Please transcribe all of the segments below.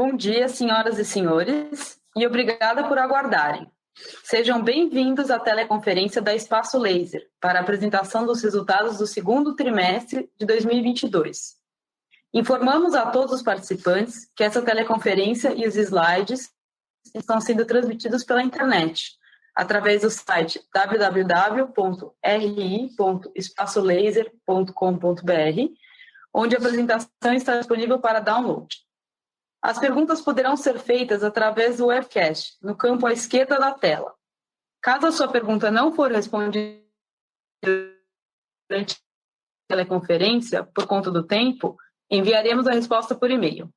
Bom dia, senhoras e senhores, e obrigada por aguardarem. Sejam bem-vindos à teleconferência da Espaço Laser para a apresentação dos resultados do segundo trimestre de 2022. Informamos a todos os participantes que essa teleconferência e os slides estão sendo transmitidos pela internet, através do site www.ri.espacolaser.com.br, onde a apresentação está disponível para download. As perguntas poderão ser feitas através do webcast, no campo à esquerda da tela. Caso a sua pergunta não for respondida durante a teleconferência, por conta do tempo, enviaremos a resposta por e-mail.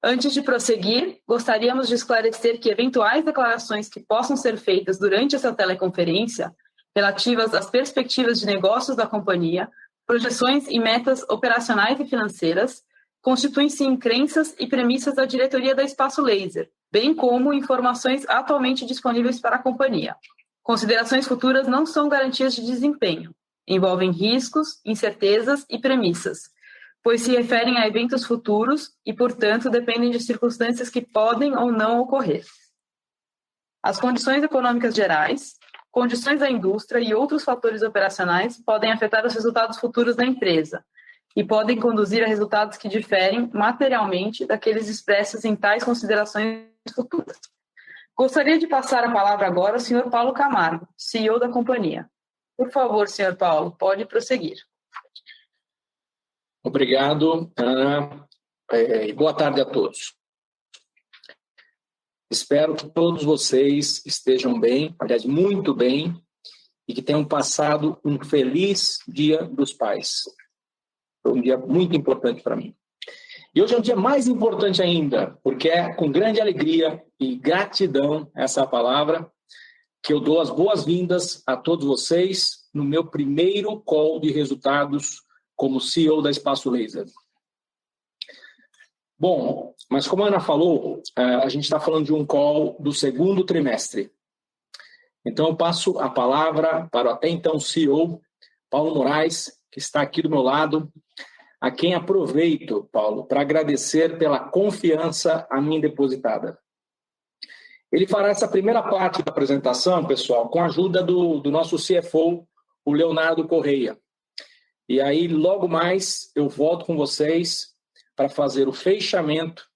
Antes de prosseguir, gostaríamos de esclarecer que eventuais declarações que possam ser feitas durante essa teleconferência, relativas às perspectivas de negócios da companhia, projeções e metas operacionais e financeiras, constituem-se em crenças e premissas da diretoria da Espaço Laser, bem como informações atualmente disponíveis para a companhia. Considerações futuras não são garantias de desempenho, envolvem riscos, incertezas e premissas, pois se referem a eventos futuros e, portanto, dependem de circunstâncias que podem ou não ocorrer. As condições econômicas gerais, condições da indústria e outros fatores operacionais podem afetar os resultados futuros da empresa, e podem conduzir a resultados que diferem materialmente daqueles expressos em tais considerações futuras. Gostaria de passar a palavra agora ao Sr. Paulo Camargo, CEO da companhia. Por favor, Sr. Paulo, pode prosseguir. Obrigado, Ana, e boa tarde a todos. Espero que todos vocês estejam bem, aliás, muito bem, e que tenham passado um feliz Dia dos Pais. Foi um dia muito importante para mim. E hoje é um dia mais importante ainda, porque é com grande alegria e gratidão, essa palavra, que eu dou as boas-vindas a todos vocês no meu primeiro call de resultados como CEO da Espaço Laser. Bom, mas como a Ana falou, a gente está falando de um call do segundo trimestre. Então eu passo a palavra para o até então CEO, Paulo Moraes, que está aqui do meu lado, a quem aproveito, Paulo, para agradecer pela confiança a mim depositada. Ele fará essa primeira parte da apresentação, pessoal, com a ajuda do nosso CFO, o Leonardo Correia. E aí, logo mais, eu volto com vocês para fazer o fechamento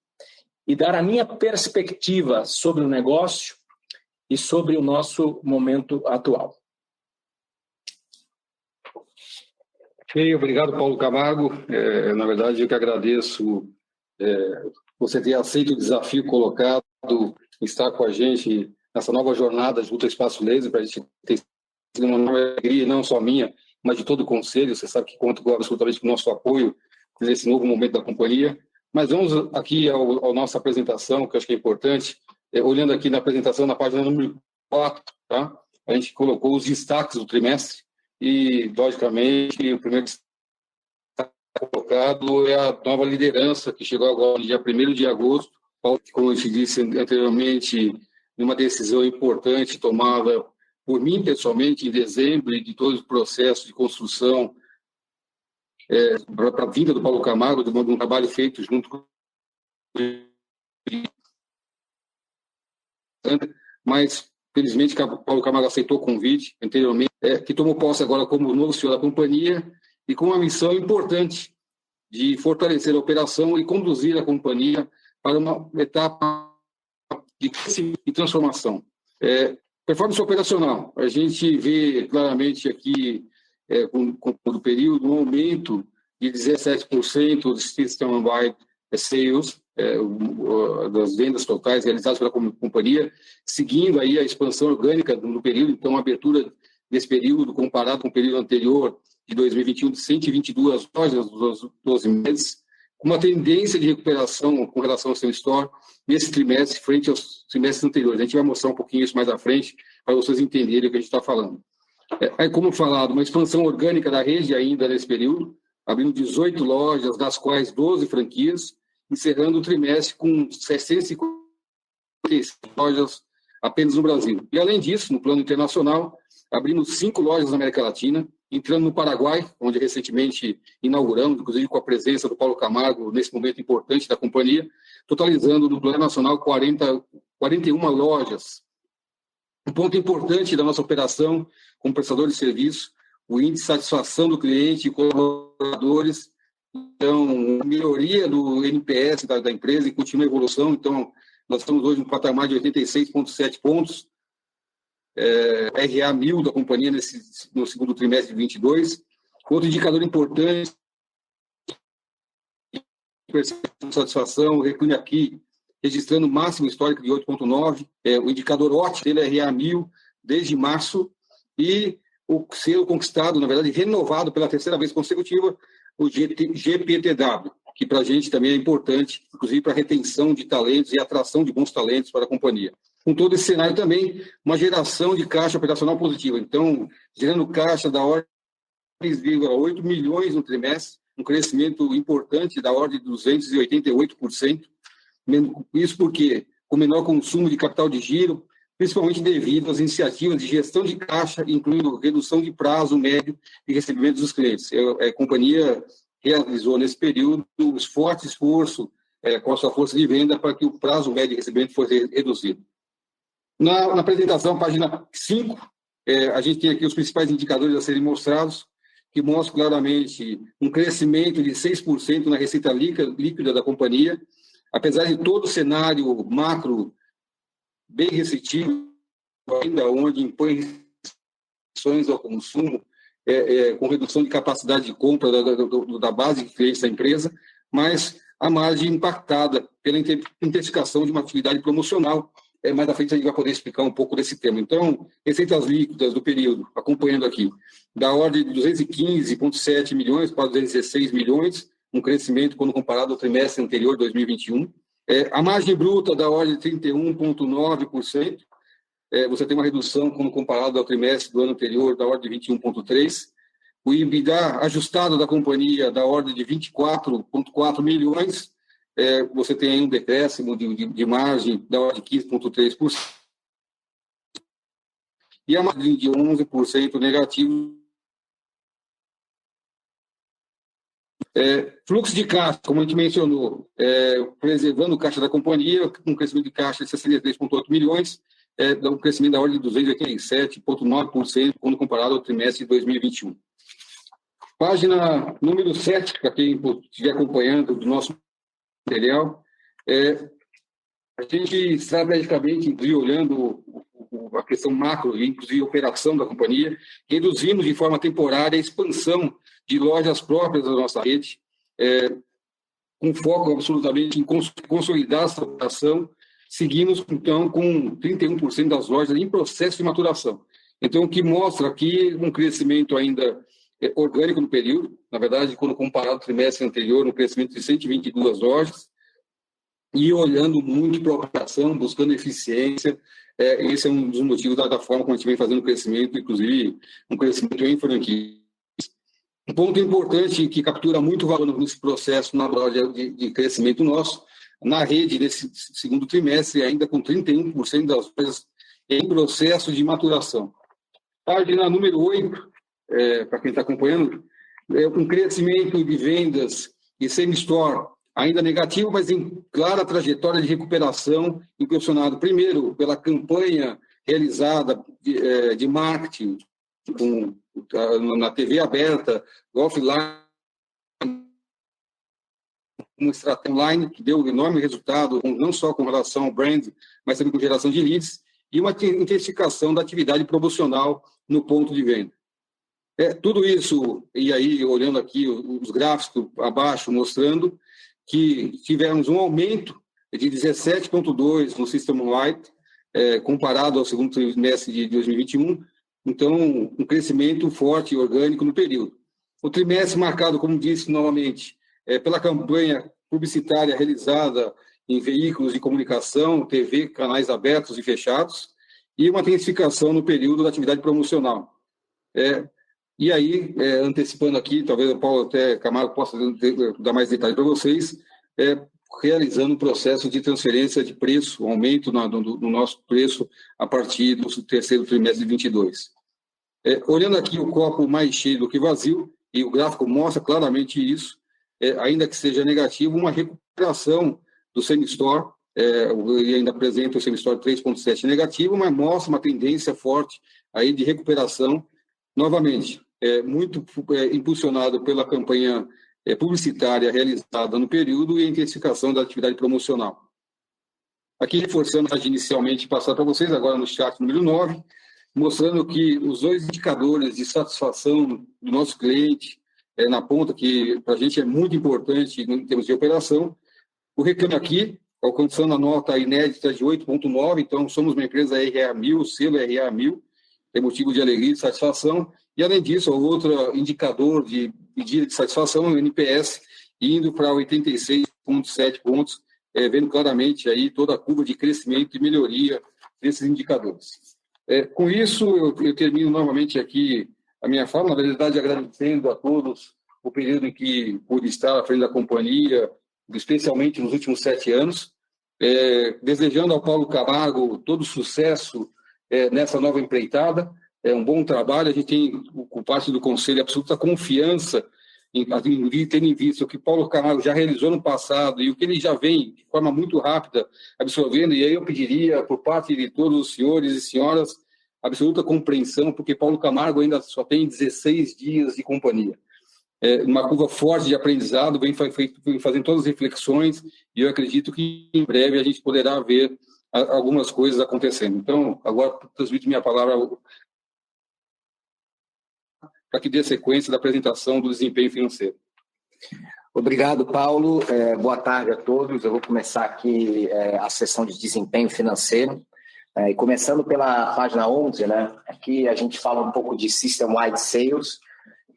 e dar a minha perspectiva sobre o negócio e sobre o nosso momento atual. Ok, obrigado, Paulo Camargo. Na verdade, eu que agradeço você ter aceito o desafio colocado, estar com a gente nessa nova jornada junto ao Espaço Laser, para a gente ter uma nova alegria, não só minha, mas de todo o conselho. Você sabe que conta absolutamente com o nosso apoio nesse novo momento da companhia. Mas vamos aqui à nossa apresentação, que eu acho que é importante. Olhando aqui na apresentação, na página número 4, tá? A gente colocou os destaques do trimestre. E, logicamente, o primeiro destaque colocado é a nova liderança que chegou agora no dia 1º de agosto, como eu te disse anteriormente, numa decisão importante tomada por mim pessoalmente em dezembro e de todo o processo de construção para a vinda do Paulo Camargo, de um trabalho feito junto com ele. Mas felizmente, o Paulo Camargo aceitou o convite anteriormente, que tomou posse agora como novo CEO da companhia e com uma missão importante de fortalecer a operação e conduzir a companhia para uma etapa de crescimento e transformação. Performance operacional. A gente vê claramente aqui, com o período, um aumento de 17% do System-wide Sales, das vendas totais realizadas pela companhia, seguindo aí a expansão orgânica no período. Então, a abertura desse período, comparado com o período anterior, de 2021, de 122 lojas nos 12 meses, com uma tendência de recuperação com relação ao seu store nesse trimestre, frente aos trimestres anteriores. A gente vai mostrar um pouquinho isso mais à frente, para vocês entenderem o que a gente está falando. Aí, como falado, uma expansão orgânica da rede ainda nesse período, abrindo 18 lojas, das quais 12 franquias, encerrando o trimestre com 650 lojas apenas no Brasil. E, além disso, no plano internacional, abrimos 5 lojas na América Latina, entrando no Paraguai, onde recentemente inauguramos, inclusive com a presença do Paulo Camargo, nesse momento importante da companhia, totalizando no plano nacional 41 lojas. Um ponto importante da nossa operação como prestador de serviço, o índice de satisfação do cliente e colaboradores. Então, melhoria do NPS da empresa e contínua evolução. Então, nós estamos hoje no patamar de 86,7 pontos, RA 1000 da companhia no segundo trimestre de 22. Outro indicador importante, percepção de satisfação, reclame aqui, registrando o máximo histórico de 8,9, o indicador OT dele é RA 1000 desde março, e o selo conquistado, na verdade, renovado pela terceira vez consecutiva, o GPTW, que para a gente também é importante, inclusive para a retenção de talentos e atração de bons talentos para a companhia. Com todo esse cenário também, uma geração de caixa operacional positiva. Então, gerando caixa da ordem de 3,8 milhões no trimestre, um crescimento importante da ordem de 288%. Isso porque com menor consumo de capital de giro, principalmente devido às iniciativas de gestão de caixa, incluindo redução de prazo médio de recebimento dos clientes. A companhia realizou nesse período um forte esforço com a sua força de venda para que o prazo médio de recebimento fosse reduzido. Na apresentação, página 5, a gente tem aqui os principais indicadores a serem mostrados, que mostram claramente um crescimento de 6% na receita líquida da companhia, apesar de todo o cenário macro bem restritivo, ainda onde impõe restrições ao consumo, com redução de capacidade de compra da base de clientes da empresa, mas a margem impactada pela intensificação de uma atividade promocional. Mais à frente a gente vai poder explicar um pouco desse tema. Então, receitas líquidas do período, acompanhando aqui, da ordem de 215,7 milhões para 216 milhões, um crescimento quando comparado ao trimestre anterior, 2021. A margem bruta da ordem de 31,9%, você tem uma redução quando comparado ao trimestre do ano anterior, da ordem de 21,3%. O EBITDA ajustado da companhia, da ordem de 24,4 milhões, você tem aí um decréscimo de margem da ordem de 15,3%. E a margem de 11% negativo. Fluxo de caixa, como a gente mencionou, preservando o caixa da companhia, com um crescimento de caixa de 63,8 milhões, um crescimento da ordem de 287,9% quando comparado ao trimestre de 2021. Página número 7, para quem estiver acompanhando do nosso material, a gente estrategicamente, inclusive olhando a questão macro e inclusive a operação da companhia, reduzimos de forma temporária a expansão de lojas próprias da nossa rede, com foco absolutamente em consolidar essa operação. Seguimos, então, com 31% das lojas em processo de maturação. Então, o que mostra aqui um crescimento ainda orgânico no período, na verdade, quando comparado ao trimestre anterior, um crescimento de 122 lojas, e olhando muito para a operação, buscando eficiência. Esse é um dos motivos da forma como a gente vem fazendo o crescimento, inclusive um crescimento em franquia. Um ponto importante que captura muito valor nesse processo natural de crescimento nosso, na rede desse segundo trimestre, ainda com 31% das lojas em processo de Página número 8, para quem está acompanhando, um crescimento de vendas e same-store ainda negativo, mas em clara trajetória de recuperação, impulsionado primeiro pela campanha realizada de marketing na TV aberta, offline, uma estratégia online que deu enorme resultado, não só com relação ao brand, mas também com geração de leads, e uma intensificação da atividade promocional no ponto de venda. Tudo isso, e aí olhando aqui os gráficos abaixo, mostrando que tivemos um aumento de 17,2% no System-wide, comparado ao segundo trimestre de 2021, então um crescimento forte e orgânico no período. O trimestre marcado, como disse novamente, pela campanha publicitária realizada em veículos de comunicação, TV, canais abertos e fechados, e uma intensificação no período da atividade promocional. E aí, antecipando aqui, talvez o Paulo até Camargo possa dar mais detalhes para vocês, realizando um processo de transferência de preço, um aumento no nosso preço a partir do terceiro trimestre de 22. Olhando aqui o copo mais cheio do que vazio, e o gráfico mostra claramente isso, ainda que seja negativo, uma recuperação do semi-store, e ainda apresenta o semi-store 3,7 negativo, mas mostra uma tendência forte aí de recuperação, novamente, muito impulsionado pela campanha publicitária realizada no período e a intensificação da atividade promocional. Aqui reforçando inicialmente passar para vocês, agora no chat número 9, mostrando que os dois indicadores de satisfação do nosso cliente, na ponta, que para a gente é muito importante em termos de operação, o Reclame Aqui, alcançando a nota inédita de 8,9, então somos uma empresa RA1000, selo RA1000, tem motivo de alegria e de satisfação, e além disso, outro indicador de medida de satisfação, o NPS, indo para 86,7 pontos, vendo claramente aí toda a curva de crescimento e melhoria desses indicadores. Com isso, eu termino novamente aqui a minha fala, na verdade, agradecendo a todos o período em que pude estar à frente da companhia, especialmente nos últimos 7 anos, desejando ao Paulo Camargo todo sucesso nessa nova empreitada, um bom trabalho, a gente tem, por parte do Conselho, absoluta confiança tendo em vista o que Paulo Camargo já realizou no passado e o que ele já vem, de forma muito rápida, absorvendo, e aí eu pediria, por parte de todos os senhores e senhoras, absoluta compreensão, porque Paulo Camargo ainda só tem 16 dias de companhia. Uma curva forte de aprendizado, vem fazendo todas as reflexões, e eu acredito que em breve a gente poderá ver algumas coisas acontecendo. Então, agora transmito minha palavra para que dê sequência da apresentação do desempenho financeiro. Obrigado, Paulo. Boa tarde a todos. Eu vou começar aqui a sessão de desempenho financeiro. E começando pela página 11, né? Aqui a gente fala um pouco de System-Wide Sales,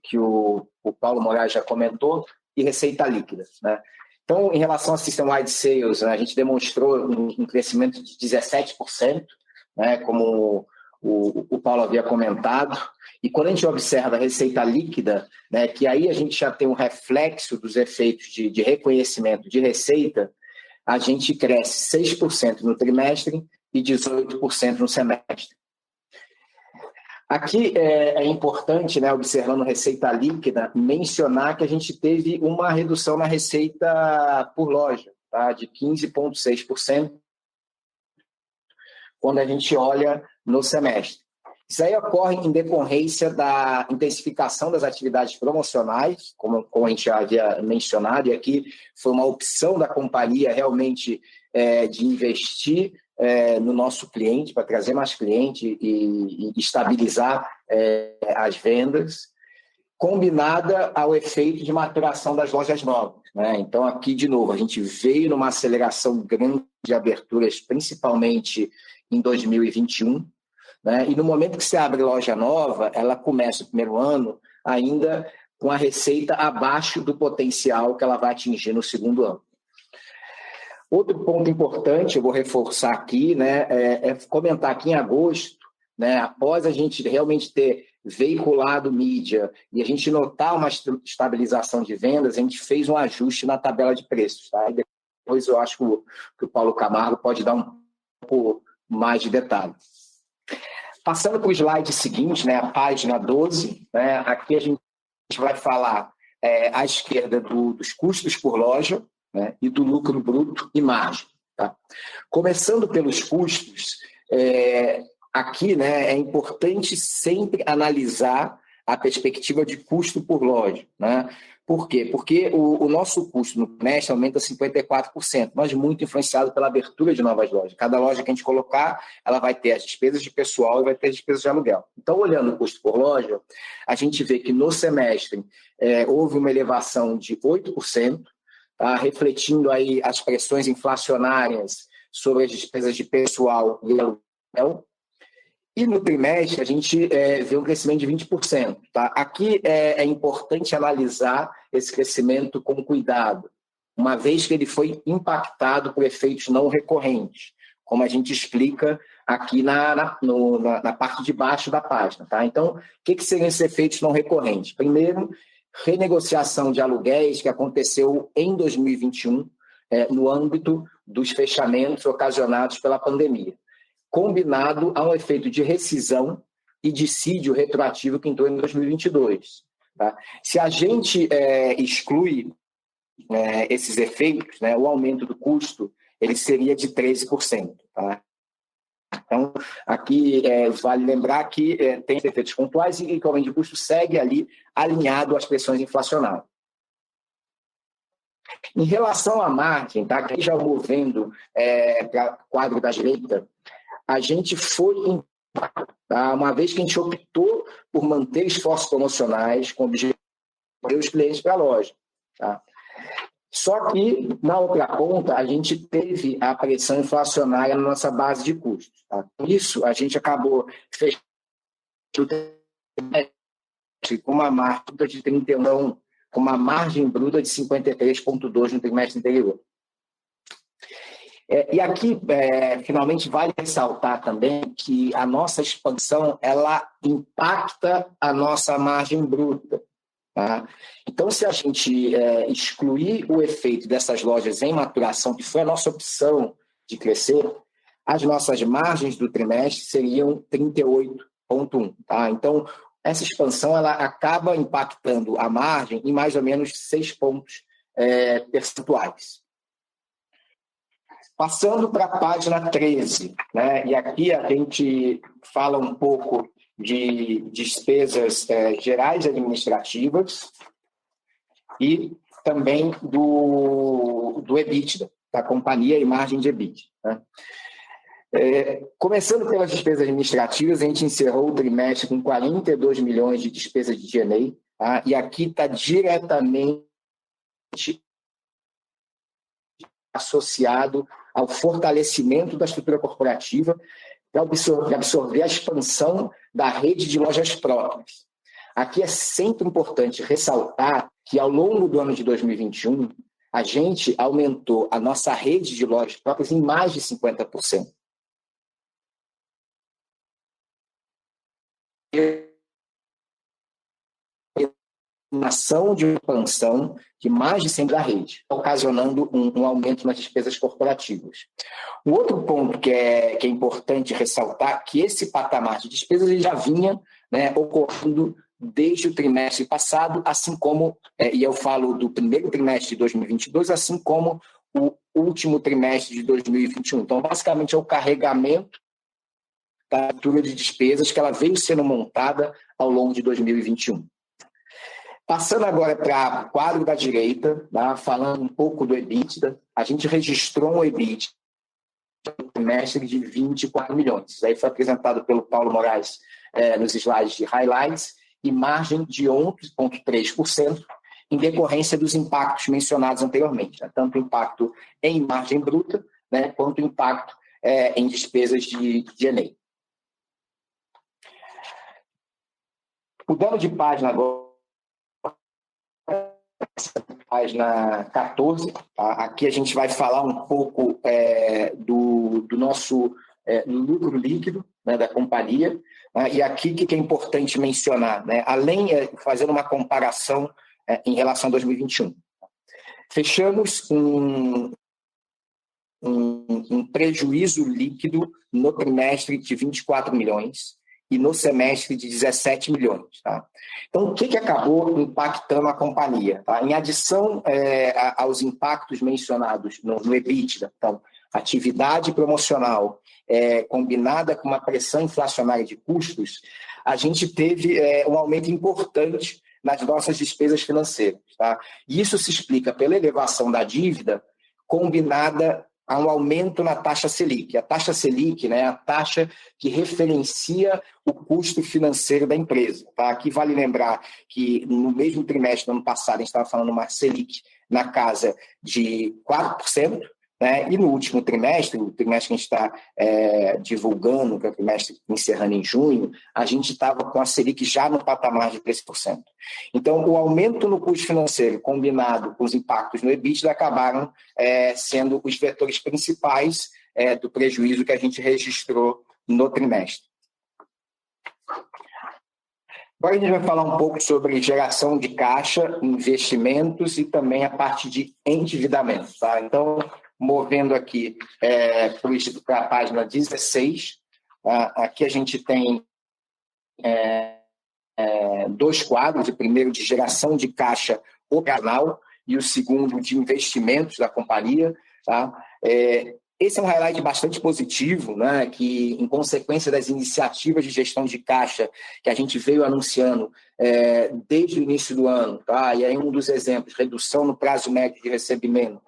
que o Paulo Moraes já comentou, e receita líquida, né? Então, em relação a System-Wide Sales, né, a gente demonstrou um crescimento de 17%, né, como o Paulo havia comentado. E quando a gente observa a receita líquida, né, que aí a gente já tem um reflexo dos efeitos de reconhecimento de receita, a gente cresce 6% no trimestre e 18% no semestre. Aqui é importante, né, observando receita líquida, mencionar que a gente teve uma redução na receita por loja, tá, de 15,6%, quando a gente olha no semestre. Isso aí ocorre em decorrência da intensificação das atividades promocionais, como a gente já havia mencionado, e aqui foi uma opção da companhia realmente de investir no nosso cliente, para trazer mais cliente e estabilizar as vendas, combinada ao efeito de maturação das lojas novas, né? Então, aqui, de novo, a gente veio numa aceleração grande de aberturas, principalmente em 2021, né? E no momento que você abre loja nova, ela começa o primeiro ano ainda com a receita abaixo do potencial que ela vai atingir no segundo ano. Outro ponto importante, eu vou reforçar aqui, né, é comentar que em agosto, né, após a gente realmente ter veiculado mídia e a gente notar uma estabilização de vendas, a gente fez um ajuste na tabela de preços, tá? E depois eu acho que o Paulo Camargo pode dar um pouco mais de detalhe. Passando para o slide seguinte, né, a página 12, né, aqui a gente vai falar à esquerda dos custos por loja, né, e do lucro bruto e margem. Tá? Começando pelos custos, aqui, né, é importante sempre analisar a perspectiva de custo por loja, né? Por quê? Porque o nosso custo no trimestre aumenta 54%, mas muito influenciado pela abertura de novas lojas. Cada loja que a gente colocar, ela vai ter as despesas de pessoal e vai ter as despesas de aluguel. Então, olhando o custo por loja, a gente vê que no semestre houve uma elevação de 8%, tá? Refletindo aí as pressões inflacionárias sobre as despesas de pessoal e aluguel. E no trimestre, a gente vê um crescimento de 20%. Tá? Aqui é importante analisar esse crescimento com cuidado, uma vez que ele foi impactado por efeitos não recorrentes, como a gente explica aqui na parte de baixo da página. Tá? Então, o que seriam esses efeitos não recorrentes? Primeiro, renegociação de aluguéis que aconteceu em 2021, no âmbito dos fechamentos ocasionados pela pandemia, combinado a um efeito de rescisão e dissídio retroativo que entrou em 2022. Tá? Se a gente exclui esses efeitos, né, o aumento do custo ele seria de 13%. Tá? Então, aqui vale lembrar que tem efeitos pontuais e que o aumento de custo segue ali alinhado às pressões inflacionárias. Em relação à margem, tá? Aqui já movendo para o quadro da direita, a gente foi, tá? Uma vez que a gente optou por manter esforços promocionais com o objetivo de trazer os clientes para a loja. Tá? Só que, na outra ponta, a gente teve a pressão inflacionária na nossa base de custos. Tá? Por isso, a gente acabou fechando com uma margem de 31, com uma margem bruta de 53,2% no trimestre anterior. E aqui, finalmente, vale ressaltar também que a nossa expansão ela impacta a nossa margem bruta. Tá? Então, se a gente excluir o efeito dessas lojas em maturação, que foi a nossa opção de crescer, as nossas margens do trimestre seriam 38,1%. Tá? Então, essa expansão ela acaba impactando a margem em mais ou menos 6 pontos percentuais. Passando para a página 13, né? E aqui a gente fala um pouco de despesas gerais administrativas e também do EBITDA, da companhia e margem de EBITDA. Né? Começando pelas despesas administrativas, a gente encerrou o trimestre com 42 milhões de despesas de G&A, tá? E aqui está diretamente associado ao fortalecimento da estrutura corporativa para absorver a expansão da rede de lojas próprias. Aqui é sempre importante ressaltar que, ao longo do ano de 2021, a gente aumentou a nossa rede de lojas próprias em mais de 50%. Uma ação de expansão de mais de 100 da rede, ocasionando um aumento nas despesas corporativas. Um outro ponto que é importante ressaltar que esse patamar de despesas ele já vinha, né, ocorrendo desde o trimestre passado, assim como, e eu falo do primeiro trimestre de 2022, assim como o último trimestre de 2021. Então, basicamente, é o carregamento da estrutura de despesas que ela veio sendo montada ao longo de 2021. Passando agora para o quadro da direita, tá? Falando um pouco do EBITDA, a gente registrou um EBITDA no trimestre de 24 milhões. Isso aí foi apresentado pelo Paulo Moraes nos slides de highlights, e margem de 11,3%, em decorrência dos impactos mencionados anteriormente, né? Tanto o impacto em margem bruta, né, quanto o impacto em despesas de G&A. Mudando de página agora, página 14, tá? Aqui a gente vai falar um pouco do nosso lucro líquido, né, da companhia, né? E aqui o que é importante mencionar, né? Além de fazer uma comparação em relação a 2021. Fechamos um prejuízo líquido no trimestre de 24 milhões, e no semestre de 17 milhões. Tá? Então, o que acabou impactando a companhia? Tá? Em adição aos impactos mencionados no EBITDA, então, atividade promocional combinada com uma pressão inflacionária de custos, a gente teve um aumento importante nas nossas despesas financeiras. Tá? E isso se explica pela elevação da dívida combinada a um aumento na taxa Selic. A taxa Selic, né, é a taxa que referencia o custo financeiro da empresa. Tá? Aqui vale lembrar que no mesmo trimestre do ano passado, a gente estava falando uma Selic na casa de 4%, né? E no último trimestre, o trimestre que a gente está divulgando, que é o trimestre encerrando em junho, a gente estava com a Selic já no patamar de 13%. Então, o aumento no custo financeiro, combinado com os impactos no EBITDA, acabaram sendo os vetores principais do prejuízo que a gente registrou no trimestre. Agora a gente vai falar um pouco sobre geração de caixa, investimentos e também a parte de endividamento. Tá? Então, movendo aqui para a página 16, aqui a gente tem dois quadros, o primeiro de geração de caixa operacional e o segundo de investimentos da companhia. Tá? Esse é um highlight bastante positivo, né, que, em consequência das iniciativas de gestão de caixa que a gente veio anunciando desde o início do ano, tá? E aí um dos exemplos, redução no prazo médio de recebimento,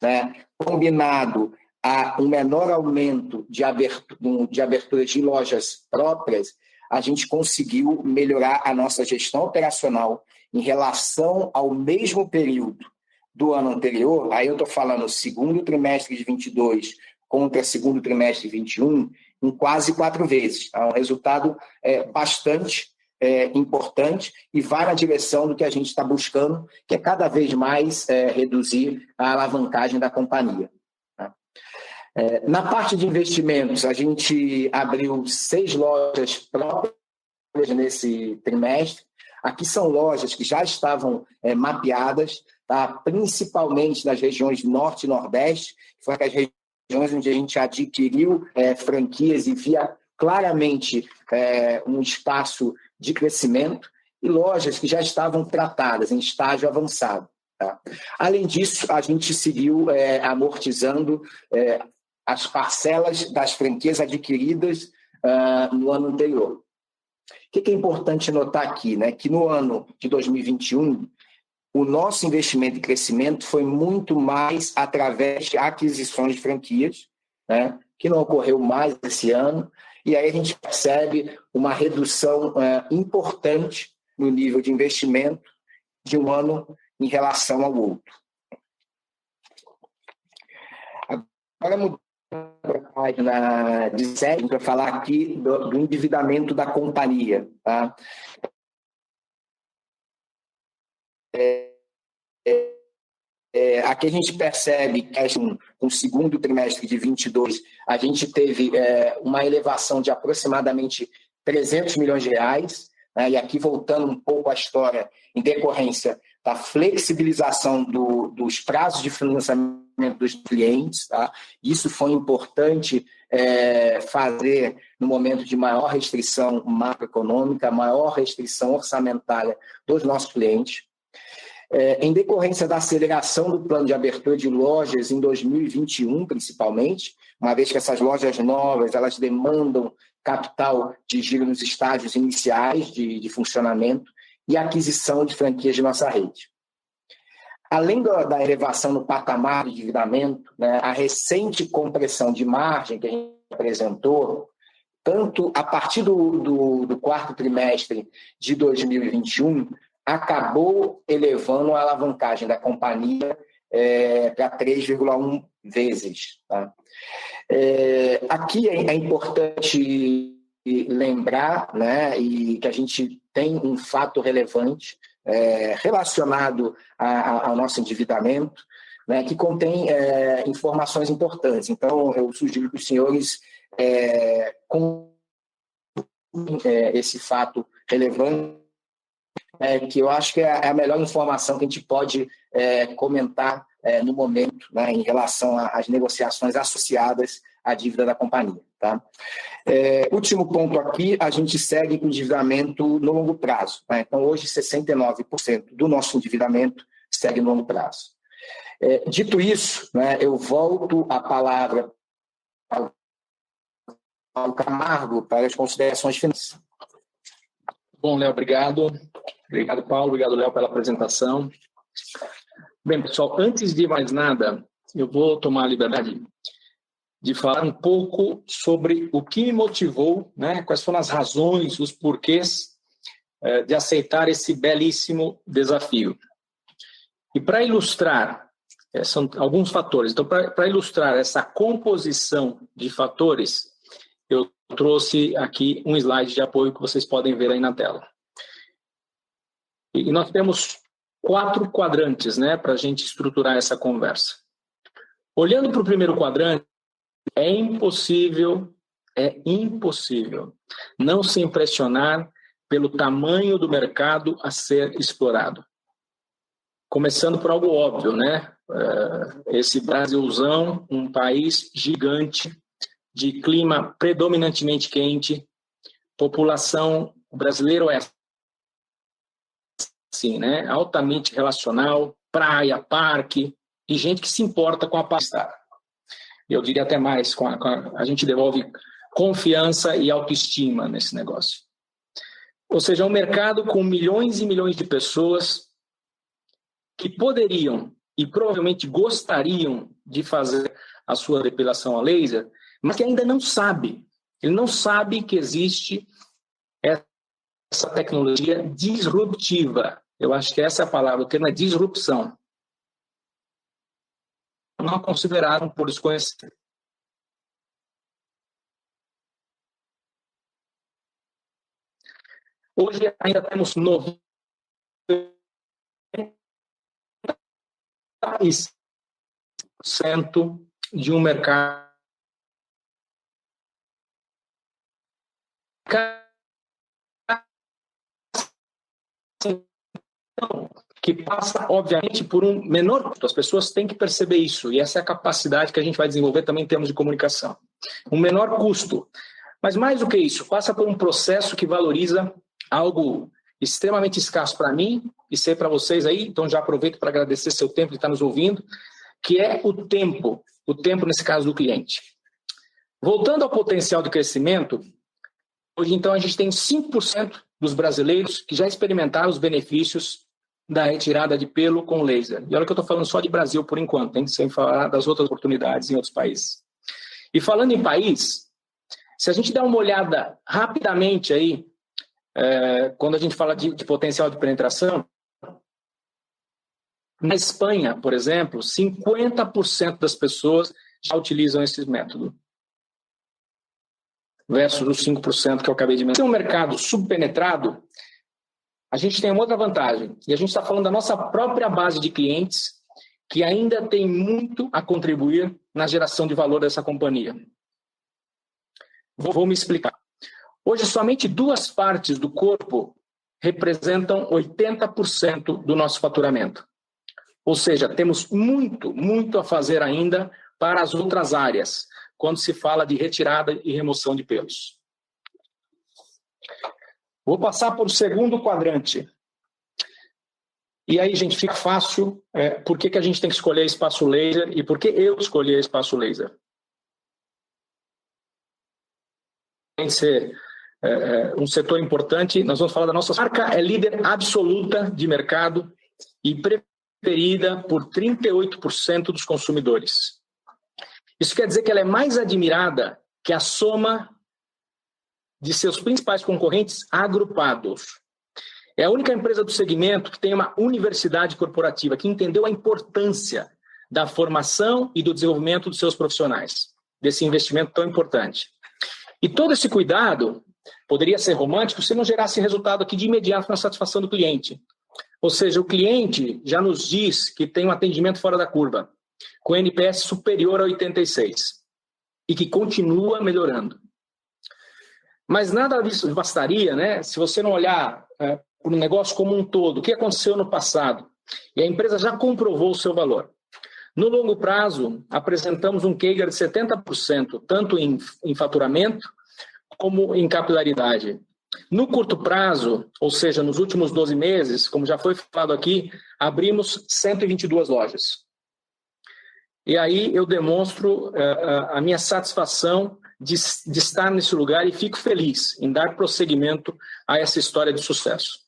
né, combinado a um menor aumento de abertura de lojas próprias, a gente conseguiu melhorar a nossa gestão operacional em relação ao mesmo período do ano anterior. Aí eu estou falando segundo trimestre de 22 contra segundo trimestre de 21, em quase 4 vezes. É um resultado bastante importante e vai na direção do que a gente está buscando, que é cada vez mais reduzir a alavancagem da companhia. Na parte de investimentos, a gente abriu 6 lojas próprias nesse trimestre. Aqui são lojas que já estavam mapeadas, tá? Principalmente nas regiões Norte e Nordeste, que foram as regiões onde a gente adquiriu franquias e via claramente um espaço de crescimento, e lojas que já estavam tratadas em estágio avançado. Tá? Além disso, a gente seguiu amortizando as parcelas das franquias adquiridas no ano anterior. O que é importante notar aqui, né? Que no ano de 2021, o nosso investimento em crescimento foi muito mais através de aquisições de franquias, né? Que não ocorreu mais esse ano, e aí a gente percebe uma redução importante no nível de investimento de um ano em relação ao outro. Agora, mudando para a página 17, para falar aqui do endividamento da companhia. Tá? Aqui a gente percebe que no segundo trimestre de 22 a gente teve uma elevação de aproximadamente 300 milhões de reais, né? E aqui voltando um pouco à história em decorrência da flexibilização dos prazos de financiamento dos clientes. Tá? Isso foi importante fazer no momento de maior restrição macroeconômica, maior restrição orçamentária dos nossos clientes. Em decorrência da aceleração do plano de abertura de lojas em 2021, principalmente, uma vez que essas lojas novas elas demandam capital de giro nos estágios iniciais de funcionamento e aquisição de franquias de nossa rede. Além da elevação no patamar de endividamento, né, a recente compressão de margem que a gente apresentou, tanto a partir do quarto trimestre de 2021, acabou elevando a alavancagem da companhia para 3,1 vezes. Tá? Aqui é importante lembrar, né, e que a gente tem um fato relevante relacionado ao nosso endividamento, né, que contém informações importantes. Então, eu sugiro que os senhores esse fato relevante, que eu acho que é a melhor informação que a gente pode comentar no momento, né, em relação às negociações associadas à dívida da companhia. Tá? Último ponto aqui, a gente segue com endividamento no longo prazo. Né? Então, hoje, 69% do nosso endividamento segue no longo prazo. Dito isso, né, eu volto a palavra ao Camargo para as considerações finais. Bom, Léo, obrigado. Obrigado, Paulo. Obrigado, Léo, pela apresentação. Bem, pessoal, antes de mais nada, eu vou tomar a liberdade de falar um pouco sobre o que me motivou, né, quais foram as razões, os porquês de aceitar esse belíssimo desafio. E para ilustrar, são alguns fatores. Então, para ilustrar essa composição de fatores, eu trouxe aqui um slide de apoio que vocês podem ver aí na tela. E nós temos 4 quadrantes, né, para a gente estruturar essa conversa. Olhando para o primeiro quadrante, é impossível não se impressionar pelo tamanho do mercado a ser explorado. Começando por algo óbvio, né? Esse Brasilzão, um país gigante, de clima predominantemente quente, população O brasileiro é assim, né? Altamente relacional, praia, parque, e gente que se importa com a pasta. Eu diria até mais, a gente devolve confiança e autoestima nesse negócio. Ou seja, um mercado com milhões e milhões de pessoas que poderiam e provavelmente gostariam de fazer a sua depilação a laser, mas que ainda não sabe. Ele não sabe que existe essa tecnologia disruptiva. Eu acho que essa é a palavra, o termo é disrupção. Não consideraram por desconhecer. Hoje ainda temos 90% de um mercado que passa, obviamente, por um menor custo. As pessoas têm que perceber isso, e essa é a capacidade que a gente vai desenvolver também em termos de comunicação. Um menor custo. Mas mais do que isso, passa por um processo que valoriza algo extremamente escasso para mim, e sei para vocês aí, então já aproveito para agradecer seu tempo de estar nos ouvindo, que é o tempo nesse caso do cliente. Voltando ao potencial de crescimento, hoje então a gente tem 5% dos brasileiros que já experimentaram os benefícios da retirada de pelo com laser. E olha que eu estou falando só de Brasil por enquanto, hein? Sem falar das outras oportunidades em outros países. E falando em país, se a gente der uma olhada rapidamente aí, quando a gente fala de potencial de penetração, na Espanha, por exemplo, 50% das pessoas já utilizam esse método, versus os 5% que eu acabei de mencionar. Se é um mercado subpenetrado, a gente tem uma outra vantagem, e a gente está falando da nossa própria base de clientes, que ainda tem muito a contribuir na geração de valor dessa companhia. Vou me explicar. Hoje, somente 2 partes do corpo representam 80% do nosso faturamento. Ou seja, temos muito a fazer ainda para as outras áreas, quando se fala de retirada e remoção de pelos. Vou passar para o segundo quadrante. E aí, gente, fica fácil. Por que a gente tem que escolher espaço laser e por que eu escolhi espaço laser? Tem que ser um setor importante. Nós vamos falar da nossa marca, é líder absoluta de mercado e preferida por 38% dos consumidores. Isso quer dizer que ela é mais admirada que a soma de seus principais concorrentes agrupados. É a única empresa do segmento que tem uma universidade corporativa que entendeu a importância da formação e do desenvolvimento dos seus profissionais, desse investimento tão importante. E todo esse cuidado poderia ser romântico se não gerasse resultado aqui de imediato na satisfação do cliente. Ou seja, o cliente já nos diz que tem um atendimento fora da curva, com NPS superior a 86, e que continua melhorando. Mas nada disso bastaria, né? Se você não olhar para o negócio como um todo, o que aconteceu no passado, e a empresa já comprovou o seu valor. No longo prazo, apresentamos um CAGR de 70%, tanto em faturamento como em capilaridade. No curto prazo, ou seja, nos últimos 12 meses, como já foi falado aqui, abrimos 122 lojas. E aí eu demonstro a minha satisfação de estar nesse lugar e fico feliz em dar prosseguimento a essa história de sucesso.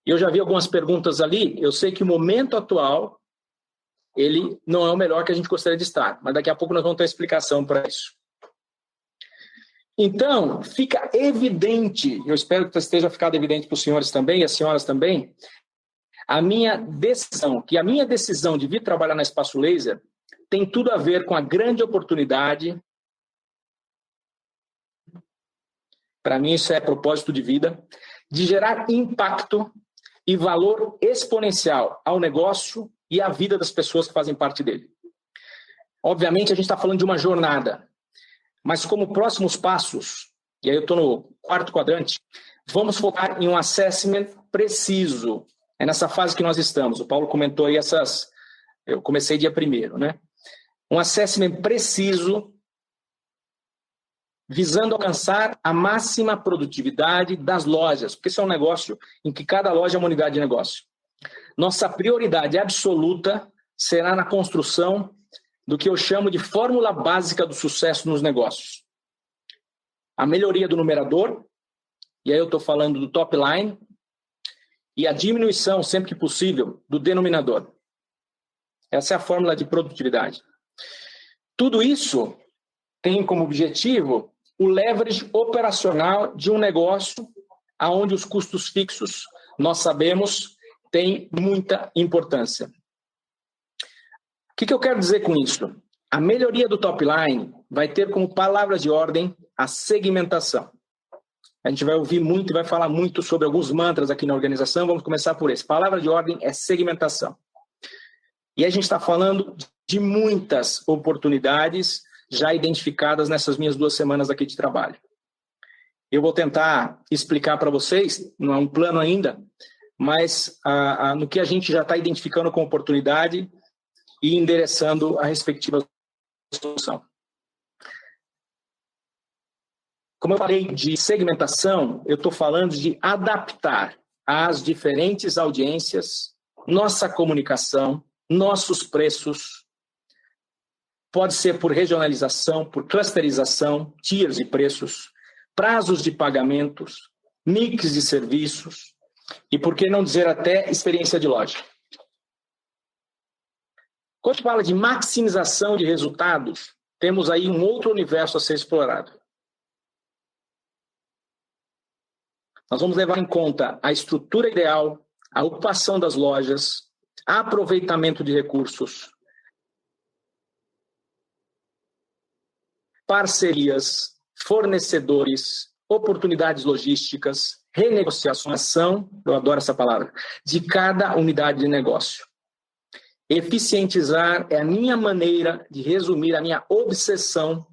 Eu já vi algumas perguntas ali, eu sei que o momento atual, ele não é o melhor que a gente gostaria de estar, mas daqui a pouco nós vamos ter explicação para isso. Então, fica evidente, eu espero que esteja ficado evidente para os senhores também e as senhoras também, a minha decisão de vir trabalhar na Espaço Laser tem tudo a ver com a grande oportunidade, para mim isso é propósito de vida, de gerar impacto e valor exponencial ao negócio e à vida das pessoas que fazem parte dele. Obviamente, a gente está falando de uma jornada, mas como próximos passos, e aí eu estou no 4º quadrante, vamos focar em um assessment preciso. É nessa fase que nós estamos. O Paulo comentou aí eu comecei dia 1º, né? Um assessment preciso visando alcançar a máxima produtividade das lojas, porque isso é um negócio em que cada loja é uma unidade de negócio. Nossa prioridade absoluta será na construção do que eu chamo de fórmula básica do sucesso nos negócios. A melhoria do numerador, e aí eu estou falando do top line, e a diminuição, sempre que possível, do denominador. Essa é a fórmula de produtividade. Tudo isso tem como objetivo o leverage operacional de um negócio onde os custos fixos, nós sabemos, têm muita importância. O que eu quero dizer com isso? A melhoria do top line vai ter como palavra de ordem a segmentação. A gente vai ouvir muito e vai falar muito sobre alguns mantras aqui na organização. Vamos começar por esse. Palavra de ordem é segmentação. E a gente está falando de muitas oportunidades já identificadas nessas minhas 2 semanas aqui de trabalho. Eu vou tentar explicar para vocês, não é um plano ainda, mas no que a gente já está identificando como oportunidade e endereçando a respectiva solução. Como eu falei de segmentação, eu estou falando de adaptar às diferentes audiências nossa comunicação, nossos preços. Pode ser por regionalização, por clusterização, tiers de preços, prazos de pagamentos, mix de serviços e, por que não dizer, até experiência de loja. Quando a gente fala de maximização de resultados, temos aí um outro universo a ser explorado. Nós vamos levar em conta a estrutura ideal, a ocupação das lojas, aproveitamento de recursos, parcerias, fornecedores, oportunidades logísticas, renegociação, eu adoro essa palavra, de cada unidade de negócio. Eficientizar é a minha maneira de resumir a minha obsessão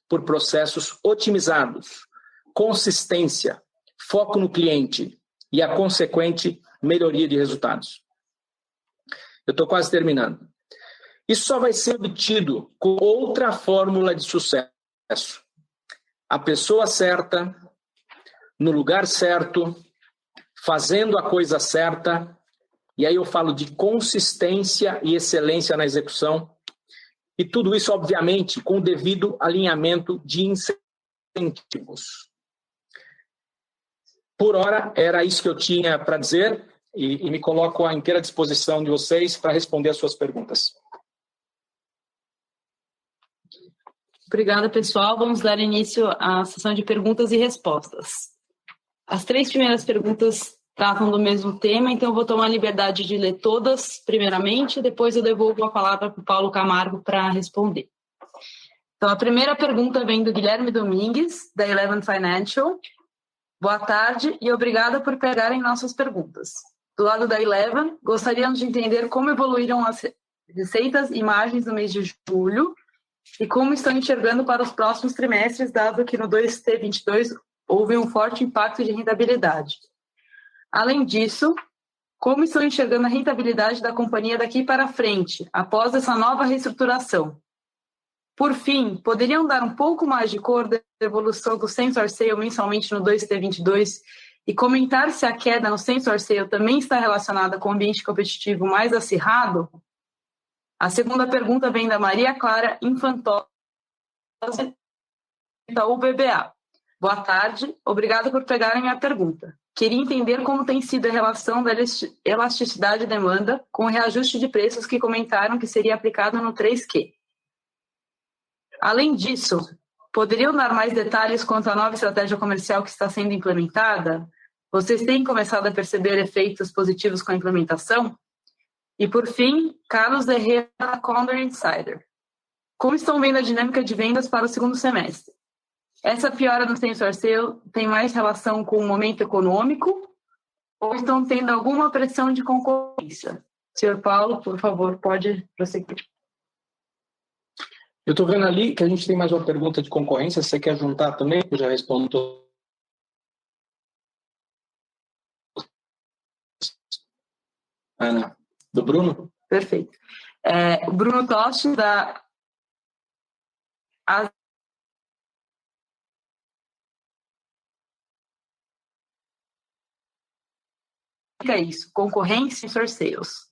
por processos otimizados, consistência, foco no cliente e a consequente melhoria de resultados. Eu estou quase terminando. Isso só vai ser obtido com outra fórmula de sucesso. A pessoa certa, no lugar certo, fazendo a coisa certa, e aí eu falo de consistência e excelência na execução, e tudo isso, obviamente, com o devido alinhamento de incentivos. Por hora, era isso que eu tinha para dizer, e me coloco à inteira disposição de vocês para responder as suas perguntas. Obrigada, pessoal. Vamos dar início à sessão de perguntas e respostas. As 3 primeiras perguntas tratam do mesmo tema, então eu vou tomar a liberdade de ler todas primeiramente, depois eu devolvo a palavra para o Paulo Camargo para responder. Então, a primeira pergunta vem do Guilherme Domingues, da Eleven Financial. Boa tarde e obrigada por pegarem nossas perguntas. Do lado da Eleven, gostaríamos de entender como evoluíram as receitas e margens no mês de julho e como estão enxergando para os próximos trimestres, dado que no 2T22 houve um forte impacto de rentabilidade. Além disso, como estão enxergando a rentabilidade da companhia daqui para frente, após essa nova reestruturação? Por fim, poderiam dar um pouco mais de cor da evolução do Same-Store Sale mensalmente no 2T22 e comentar se a queda no Same-Store Sale também está relacionada com o ambiente competitivo mais acirrado? A segunda pergunta vem da Maria Clara Infantosa, da UBBA. Boa tarde, obrigada por pegarem minha pergunta. Queria entender como tem sido a relação da elasticidade de demanda com o reajuste de preços que comentaram que seria aplicado no 3Q. Além disso, poderiam dar mais detalhes quanto à nova estratégia comercial que está sendo implementada? Vocês têm começado a perceber efeitos positivos com a implementação? E, por fim, Carlos Herrera, Condor Insider. Como estão vendo a dinâmica de vendas para o segundo semestre? Essa piora no Same-Store Sale tem mais relação com o momento econômico ou estão tendo alguma pressão de concorrência? Senhor Paulo, por favor, pode prosseguir. Eu estou vendo ali que a gente tem mais uma pergunta de concorrência. Você quer juntar também? Eu já respondo. Ana, do Bruno? Perfeito. O Bruno Tosti, da significa isso? Concorrência e sales.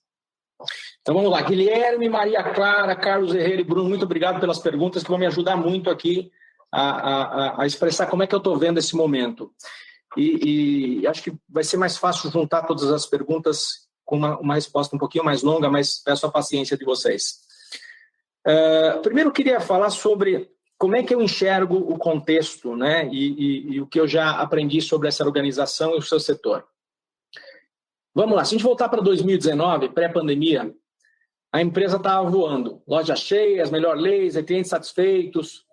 Então vamos lá, Guilherme, Maria Clara, Carlos Herrera e Bruno, muito obrigado pelas perguntas que vão me ajudar muito aqui a expressar como é que eu estou vendo esse momento. E acho que vai ser mais fácil juntar todas as perguntas com uma resposta um pouquinho mais longa, mas peço a paciência de vocês. Primeiro eu queria falar sobre como é que eu enxergo o contexto, né, e o que eu já aprendi sobre essa organização e o seu setor. Vamos lá, se a gente voltar para 2019, pré-pandemia, a empresa estava voando. Lojas cheias, melhor leis, clientes satisfeitos,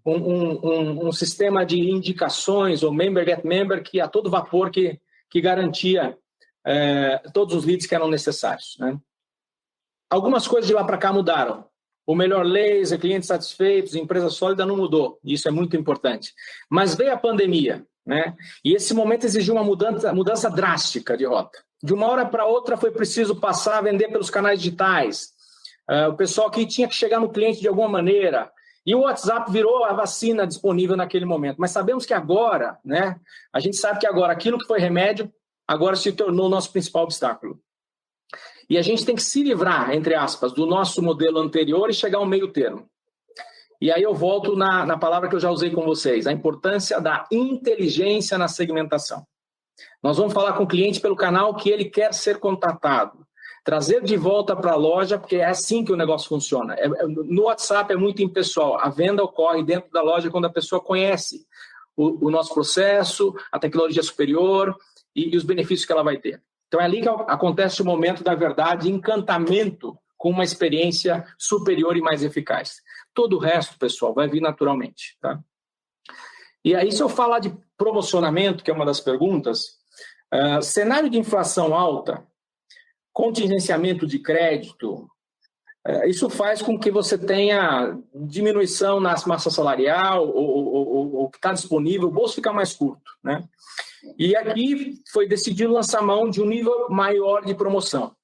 um sistema de indicações, ou member get member, que a todo vapor que garantia todos os leads que eram necessários, né? Algumas coisas de lá para cá mudaram. O melhor laser, clientes satisfeitos, empresa sólida não mudou. Isso é muito importante. Mas veio a pandemia, né? E esse momento exigiu uma mudança drástica de rota. De uma hora para outra foi preciso passar a vender pelos canais digitais. O pessoal que tinha que chegar no cliente de alguma maneira. E o WhatsApp virou a vacina disponível naquele momento. Mas sabemos que agora, né? A gente sabe que agora aquilo que foi remédio, agora se tornou o nosso principal obstáculo. E a gente tem que se livrar, entre aspas, do nosso modelo anterior e chegar ao meio termo. E aí eu volto na palavra que eu já usei com vocês, a importância da inteligência na segmentação. Nós vamos falar com o cliente pelo canal que ele quer ser contatado. Trazer de volta para a loja, porque é assim que o negócio funciona. No WhatsApp é muito impessoal. A venda ocorre dentro da loja quando a pessoa conhece o nosso processo, a tecnologia superior e os benefícios que ela vai ter. Então é ali que acontece o momento da verdade, encantamento com uma experiência superior e mais eficaz. Todo o resto, pessoal, vai vir naturalmente, tá? E aí, se eu falar de promocionamento, que é uma das perguntas, cenário de inflação alta, contingenciamento de crédito, isso faz com que você tenha diminuição na massa salarial ou que está disponível, o bolso fica mais curto, né? E aqui foi decidido lançar mão de um nível maior de promoção.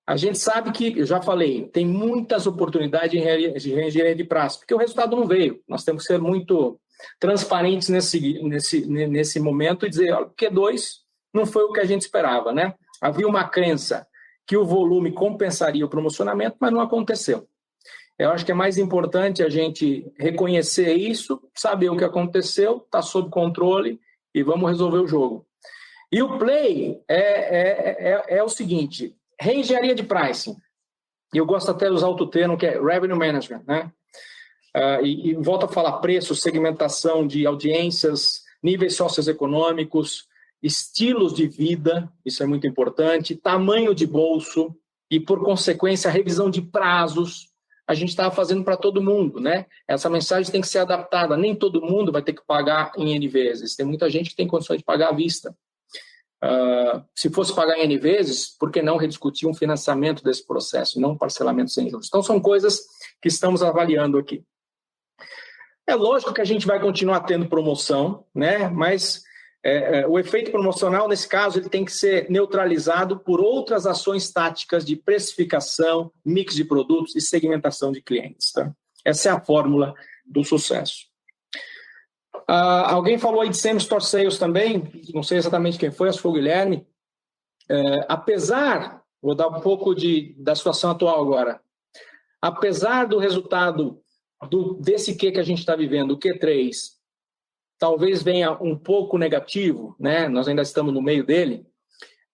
A gente sabe que, eu já falei, tem muitas oportunidades de engenharia de prazo, porque o resultado não veio. Nós temos que ser muito transparentes nesse momento e dizer, olha, o Q2 não foi o que a gente esperava, né? Havia uma crença que o volume compensaria o promocionamento, mas não aconteceu. Eu acho que é mais importante a gente reconhecer isso, saber o que aconteceu, está sob controle e vamos resolver o jogo. E o play é o seguinte, reengenharia de pricing. Eu gosto até de usar outro termo, que é revenue management, né? E volto a falar preço, segmentação de audiências, níveis socioeconômicos, estilos de vida, isso é muito importante, tamanho de bolso e, por consequência, a revisão de prazos. A gente estava fazendo para todo mundo, né? Essa mensagem tem que ser adaptada. Nem todo mundo vai ter que pagar em N vezes. Tem muita gente que tem condições de pagar à vista. Se fosse pagar em N vezes, por que não rediscutir um financiamento desse processo, não um parcelamento sem juros? Então, são coisas que estamos avaliando aqui. É lógico que a gente vai continuar tendo promoção, né? Mas o efeito promocional, nesse caso, ele tem que ser neutralizado por outras ações táticas de precificação, mix de produtos e segmentação de clientes. Tá? Essa é a fórmula do sucesso. Alguém falou aí de same-store sales também, não sei exatamente quem foi, acho que foi o Guilherme. Vou dar um pouco da situação atual agora. Apesar do resultado desse Q que a gente está vivendo, o Q3, talvez venha um pouco negativo, né? Nós ainda estamos no meio dele,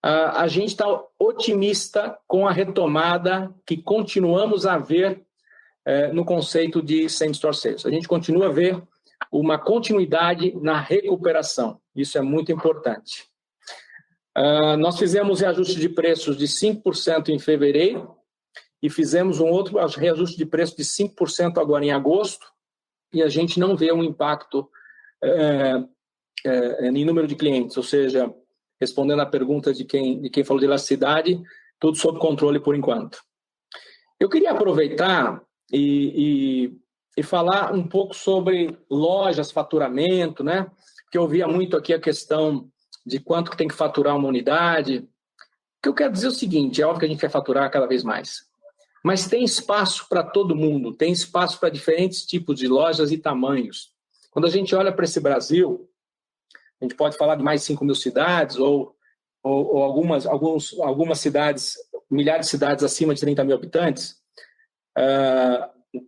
a gente está otimista com a retomada que continuamos a ver no conceito de same-store sales. A gente continua a ver uma continuidade na recuperação. Isso é muito importante. Nós fizemos reajuste de preços de 5% em fevereiro e fizemos um outro reajuste de preço de 5% agora em agosto e a gente não vê um impacto em número de clientes, ou seja, respondendo à pergunta de quem falou de elasticidade, tudo sob controle por enquanto. Eu queria aproveitar e falar um pouco sobre lojas, faturamento, né? Porque eu ouvia muito aqui a questão de quanto tem que faturar uma unidade. O que eu quero dizer é o seguinte, é óbvio que a gente quer faturar cada vez mais, mas tem espaço para todo mundo, tem espaço para diferentes tipos de lojas e tamanhos. Quando a gente olha para esse Brasil, a gente pode falar de mais de 5 mil cidades ou ou algumas cidades, milhares de cidades acima de 30 mil habitantes,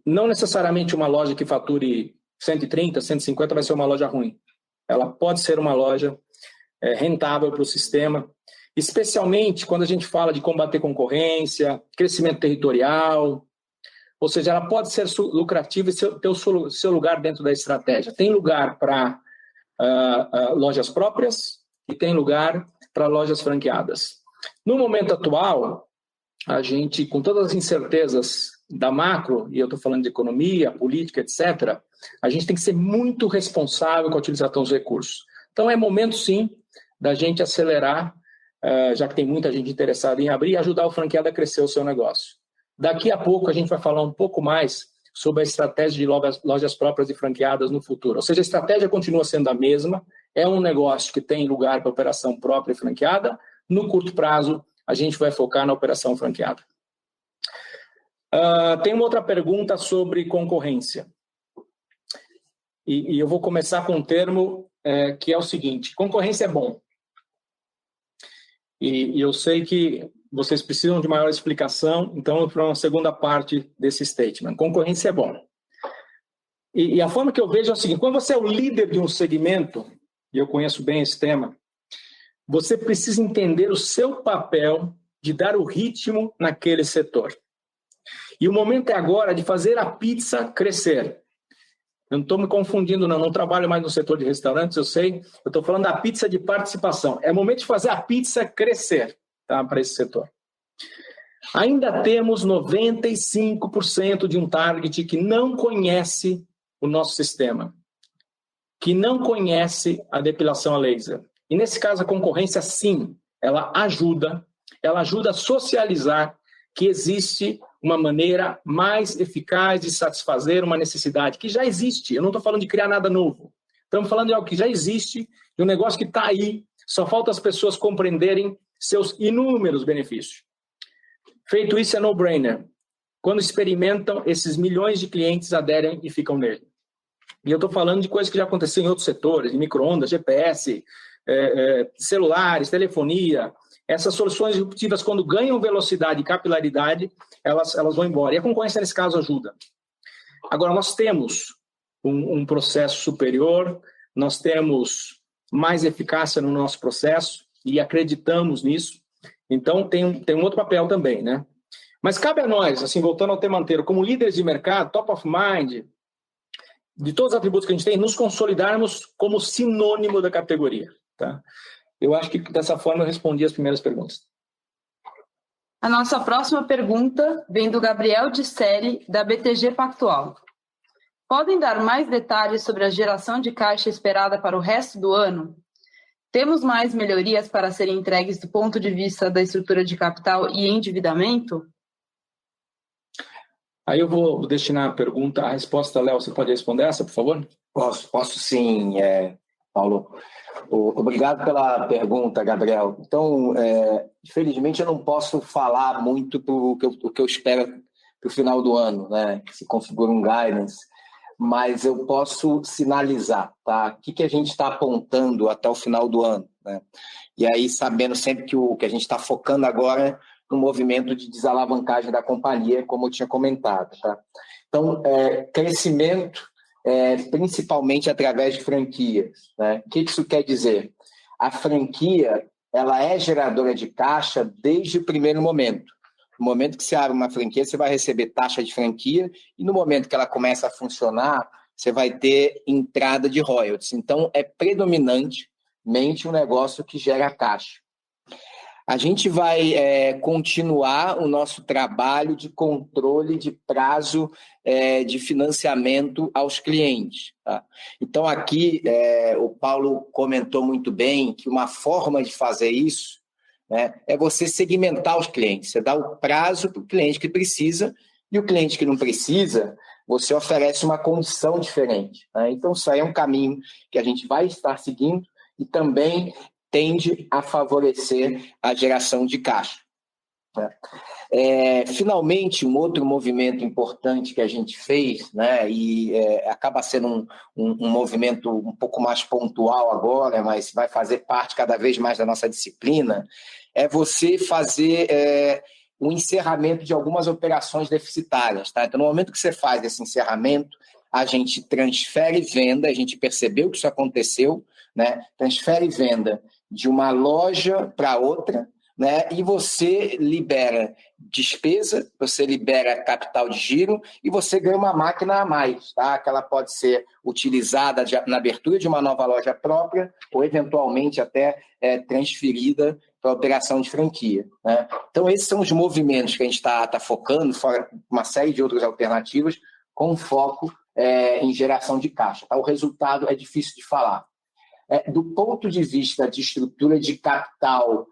não necessariamente uma loja que fature 130, 150 vai ser uma loja ruim. Ela pode ser uma loja rentável para o sistema, especialmente quando a gente fala de combater concorrência, crescimento territorial, ou seja, ela pode ser lucrativa e ter o seu lugar dentro da estratégia. Tem lugar para lojas próprias e tem lugar para lojas franqueadas. No momento atual, a gente, com todas as incertezas da macro, e eu estou falando de economia, política, etc., a gente tem que ser muito responsável com a utilização dos recursos. Então, é momento, sim, da gente acelerar, já que tem muita gente interessada em abrir, e ajudar o franqueado a crescer o seu negócio. Daqui a pouco, a gente vai falar um pouco mais sobre a estratégia de lojas próprias e franqueadas no futuro. Ou seja, a estratégia continua sendo a mesma, é um negócio que tem lugar para operação própria e franqueada. No curto prazo, a gente vai focar na operação franqueada. Tem uma outra pergunta sobre concorrência. E eu vou começar com um termo que é o seguinte: concorrência é bom. E eu sei que vocês precisam de maior explicação, então eu vou para uma segunda parte desse statement. Concorrência é bom. E a forma que eu vejo é o seguinte: quando você é o líder de um segmento, e eu conheço bem esse tema, você precisa entender o seu papel de dar o ritmo naquele setor. E o momento é agora de fazer a pizza crescer. Eu não estou me confundindo, não trabalho mais no setor de restaurantes, eu sei. Eu estou falando da pizza de participação. É momento de fazer a pizza crescer, tá, para esse setor. Ainda temos 95% de um target que não conhece o nosso sistema, que não conhece a depilação a laser. E nesse caso, a concorrência, sim, ela ajuda a socializar que existe uma maneira mais eficaz de satisfazer uma necessidade que já existe. Eu não estou falando de criar nada novo. Estamos falando de algo que já existe, de um negócio que está aí, só falta as pessoas compreenderem seus inúmeros benefícios. Feito isso, é no-brainer. Quando experimentam, esses milhões de clientes aderem e ficam nele. E eu estou falando de coisas que já aconteceram em outros setores, micro-ondas, GPS, celulares, telefonia. Essas soluções disruptivas, quando ganham velocidade e capilaridade, elas vão embora. E a concorrência, nesse caso, ajuda. Agora, nós temos um processo superior, nós temos mais eficácia no nosso processo e acreditamos nisso. Então, tem um outro papel também, né? Mas cabe a nós, assim, voltando ao tema anterior, como líderes de mercado, top of mind, de todos os atributos que a gente tem, nos consolidarmos como sinônimo da categoria, tá? Eu acho que dessa forma eu respondi as primeiras perguntas. A nossa próxima pergunta vem do Gabriel Disselli, da BTG Pactual. Podem dar mais detalhes sobre a geração de caixa esperada para o resto do ano? Temos mais melhorias para serem entregues do ponto de vista da estrutura de capital e endividamento? Aí eu vou destinar a pergunta, a resposta, Léo, você pode responder essa, por favor? Posso sim, Paulo. Obrigado pela pergunta, Gabriel. Então, infelizmente, eu não posso falar muito o que eu espero para o final do ano, né? Que se configura um guidance, mas eu posso sinalizar, tá? O que a gente está apontando até o final do ano, né? E aí, sabendo sempre que o que a gente está focando agora no movimento de desalavancagem da companhia, como eu tinha comentado, tá? Então, crescimento, principalmente através de franquias, né? O que isso quer dizer? A franquia, ela é geradora de caixa desde o primeiro momento. No momento que você abre uma franquia, você vai receber taxa de franquia e no momento que ela começa a funcionar, você vai ter entrada de royalties. Então, é predominantemente um negócio que gera caixa. A gente vai continuar o nosso trabalho de controle de prazo de financiamento aos clientes, tá? Então, aqui, o Paulo comentou muito bem que uma forma de fazer isso, né, é você segmentar os clientes. Você dá o prazo para o cliente que precisa e o cliente que não precisa, você oferece uma condição diferente, né? Então, isso aí é um caminho que a gente vai estar seguindo e também tende a favorecer a geração de caixa. Finalmente, um outro movimento importante que a gente fez, né, e acaba sendo um movimento um pouco mais pontual agora, mas vai fazer parte cada vez mais da nossa disciplina, é você fazer o encerramento de algumas operações deficitárias. Tá? Então, no momento que você faz esse encerramento, a gente transfere venda, a gente percebeu que isso aconteceu, né, transfere venda de uma loja para outra, né, e você libera despesa, você libera capital de giro e você ganha uma máquina a mais, tá? Que ela pode ser utilizada na abertura de uma nova loja própria ou eventualmente até transferida para a operação de franquia, né? Então esses são os movimentos que a gente está focando, fora uma série de outras alternativas, com foco em geração de caixa, tá? O resultado é difícil de falar. Do ponto de vista de estrutura de capital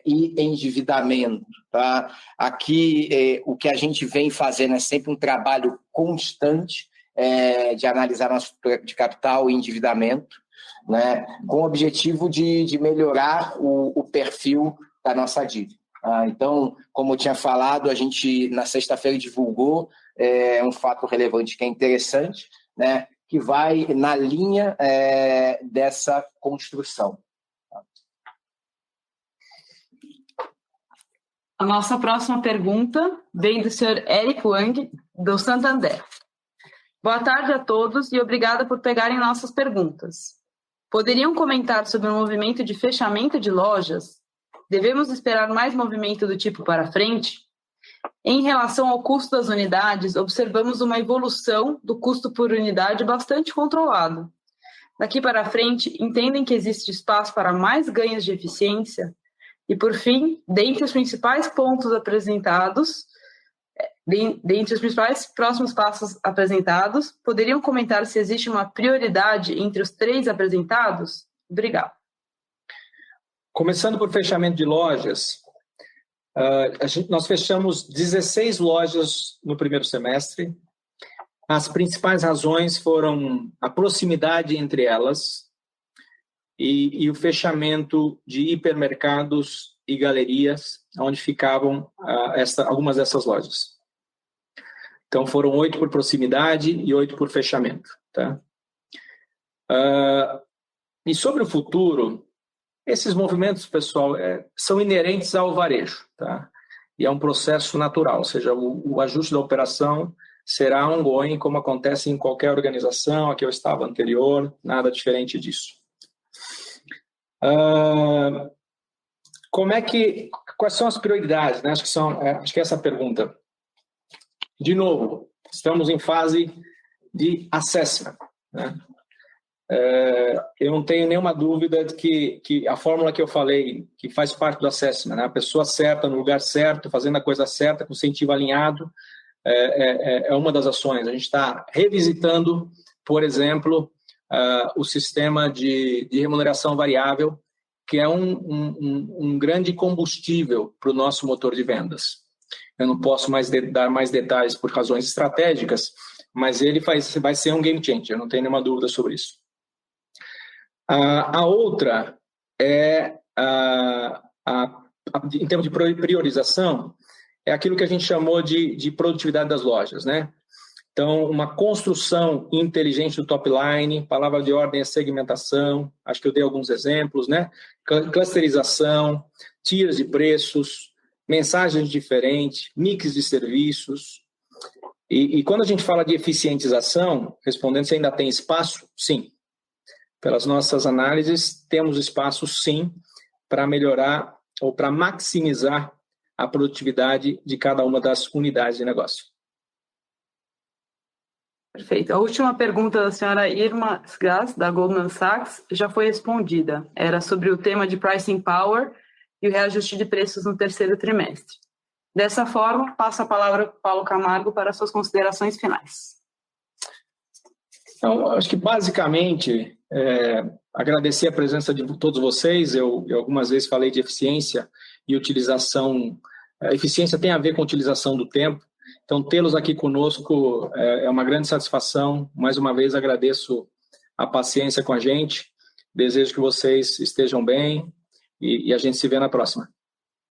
e endividamento, tá? Aqui o que a gente vem fazendo é sempre um trabalho constante de analisar nossa estrutura de capital e endividamento, né? Com o objetivo de melhorar o perfil da nossa dívida. Então, como eu tinha falado, a gente na sexta-feira divulgou um fato relevante que é interessante, né? Que vai na linha dessa construção. A nossa próxima pergunta vem do senhor Eric Wang, do Santander. Boa tarde a todos e obrigada por pegarem nossas perguntas. Poderiam comentar sobre o movimento de fechamento de lojas? Devemos esperar mais movimento do tipo para frente? Em relação ao custo das unidades, observamos uma evolução do custo por unidade bastante controlado. Daqui para frente, entendem que existe espaço para mais ganhos de eficiência? E, por fim, dentre os principais pontos apresentados, dentre os principais próximos passos apresentados, poderiam comentar se existe uma prioridade entre os 3 apresentados? Obrigado. Começando por fechamento de lojas, nós fechamos 16 lojas no primeiro semestre. As principais razões foram a proximidade entre elas e o fechamento de hipermercados e galerias, onde ficavam algumas dessas lojas. Então, foram 8 por proximidade e 8 por fechamento. Tá? E sobre o futuro, esses movimentos, pessoal, são inerentes ao varejo. Tá? E é um processo natural, ou seja, o ajuste da operação será ongoing, como acontece em qualquer organização a que eu estava anterior, nada diferente disso. Quais são as prioridades? Né? Acho que é essa a pergunta. De novo, estamos em fase de assessment. Né? Eu não tenho nenhuma dúvida de que a fórmula que eu falei, que faz parte do assessment, né? A pessoa certa, no lugar certo, fazendo a coisa certa, com o incentivo alinhado, é uma das ações. A gente está revisitando, por exemplo, o sistema de remuneração variável, que é um grande combustível para o nosso motor de vendas. Eu não posso dar mais detalhes por razões estratégicas, mas ele vai ser um game changer, não tenho nenhuma dúvida sobre isso. A outra em termos de priorização, é aquilo que a gente chamou de produtividade das lojas, né? Então, uma construção inteligente do top line, palavra de ordem é segmentação, acho que eu dei alguns exemplos, né? Clusterização, tiers de preços, mensagens diferentes, mix de serviços. E quando a gente fala de eficientização, respondendo se ainda tem espaço, sim. Pelas nossas análises, temos espaço, sim, para melhorar ou para maximizar a produtividade de cada uma das unidades de negócio. Perfeito. A última pergunta da senhora Irma Sgas, da Goldman Sachs, já foi respondida. Era sobre o tema de pricing power e o reajuste de preços no terceiro trimestre. Dessa forma, passo a palavra para o Paulo Camargo para suas considerações finais. Então, acho que basicamente, agradecer a presença de todos vocês. Eu algumas vezes falei de eficiência e utilização. A eficiência tem a ver com a utilização do tempo. Então, tê-los aqui conosco é uma grande satisfação. Mais uma vez, agradeço a paciência com a gente. Desejo que vocês estejam bem e a gente se vê na próxima.